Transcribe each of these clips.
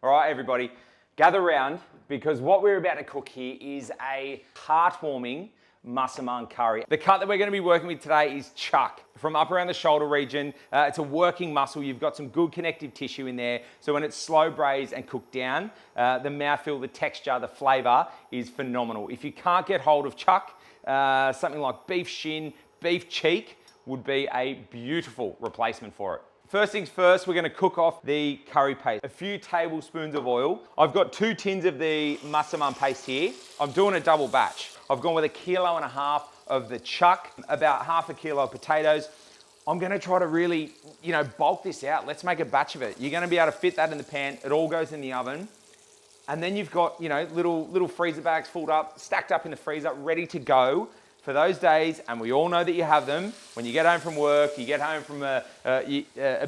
All right, everybody, gather round because what we're about to cook here is a heartwarming Massaman curry. The cut that we're going to be working with today is chuck from up around the shoulder region. It's a working muscle. You've got some good connective tissue in there. So when it's slow braised and cooked down, the mouthfeel, the texture, the flavor is phenomenal. If you can't get hold of chuck, something like beef shin, beef cheek would be a beautiful replacement for it. First things first, we're going to cook off the curry paste. A few tablespoons of oil. I've got 2 tins of the Massaman paste here. I'm doing a double batch. I've gone with 1.5 kilos of the chuck, about 1/2 kilo of potatoes. I'm going to try to really, bulk this out. Let's make a batch of it. You're going to be able to fit that in the pan. It all goes in the oven. And then you've got, little freezer bags filled up, stacked up in the freezer, ready to go for those days, and we all know that you have them. When you get home from work, you get home from a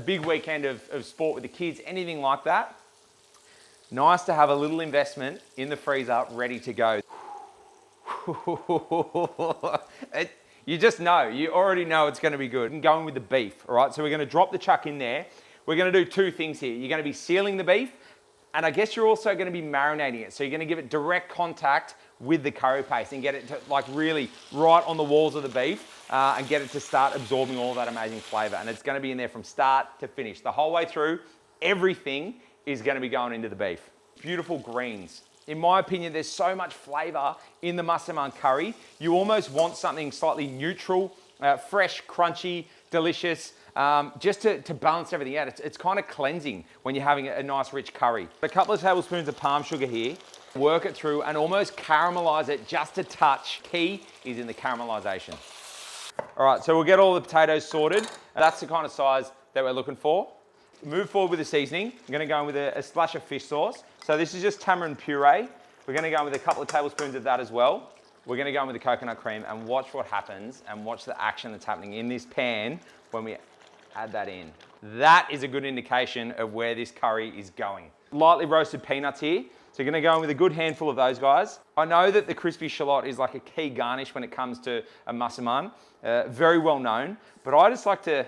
big weekend of sport with the kids, anything like that, nice to have a little investment in the freezer ready to go. You just know, you already know it's gonna be good. And going with the beef, all right? So we're gonna drop the chuck in there. We're gonna do 2 things here. You're gonna be sealing the beef, and I guess you're also gonna be marinating it. So you're gonna give it direct contact with the curry paste and get it to really right on the walls of the beef and get it to start absorbing all that amazing flavor. And it's gonna be in there from start to finish. The whole way through, everything is gonna be going into the beef. Beautiful greens. In my opinion, there's so much flavor in the Massaman curry. You almost want something slightly neutral, fresh, crunchy, delicious, just to balance everything out. It's kind of cleansing when you're having a nice rich curry. A couple of tablespoons of palm sugar here. Work it through and almost caramelize it just a touch. Key is in the caramelization. All right, so we'll get all the potatoes sorted. That's the kind of size that we're looking for. Move forward with the seasoning. I'm gonna go in with a splash of fish sauce. So this is just tamarind puree. We're gonna go in with a couple of tablespoons of that as well. We're gonna go in with the coconut cream and watch what happens and watch the action that's happening in this pan when we add that in. That is a good indication of where this curry is going. Lightly roasted peanuts here. So you're gonna go in with a good handful of those guys. I know that the crispy shallot is like a key garnish when it comes to a Massaman, very well known, but I just like to,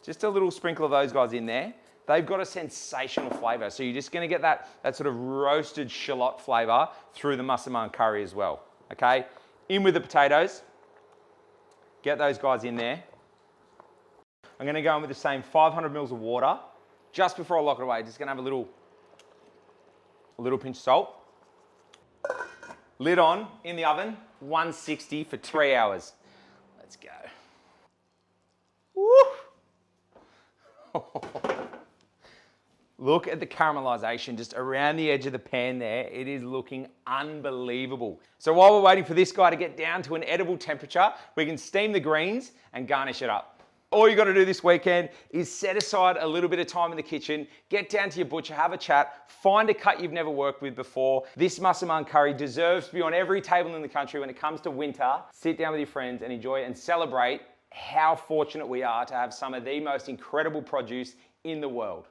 just a little sprinkle of those guys in there. They've got a sensational flavor. So you're just gonna get that sort of roasted shallot flavor through the Massaman curry as well, okay? In with the potatoes. Get those guys in there. I'm gonna go in with the same 500 mils of water. Just before I lock it away, just gonna have a little pinch of salt. Lid on, in the oven, 160 for 3 hours. Let's go. Woo! Look at the caramelization just around the edge of the pan there. It is looking unbelievable. So while we're waiting for this guy to get down to an edible temperature, we can steam the greens and garnish it up. All you got to do this weekend is set aside a little bit of time in the kitchen, get down to your butcher, have a chat, find a cut you've never worked with before. This Massaman curry deserves to be on every table in the country when it comes to winter. Sit down with your friends and enjoy it and celebrate how fortunate we are to have some of the most incredible produce in the world.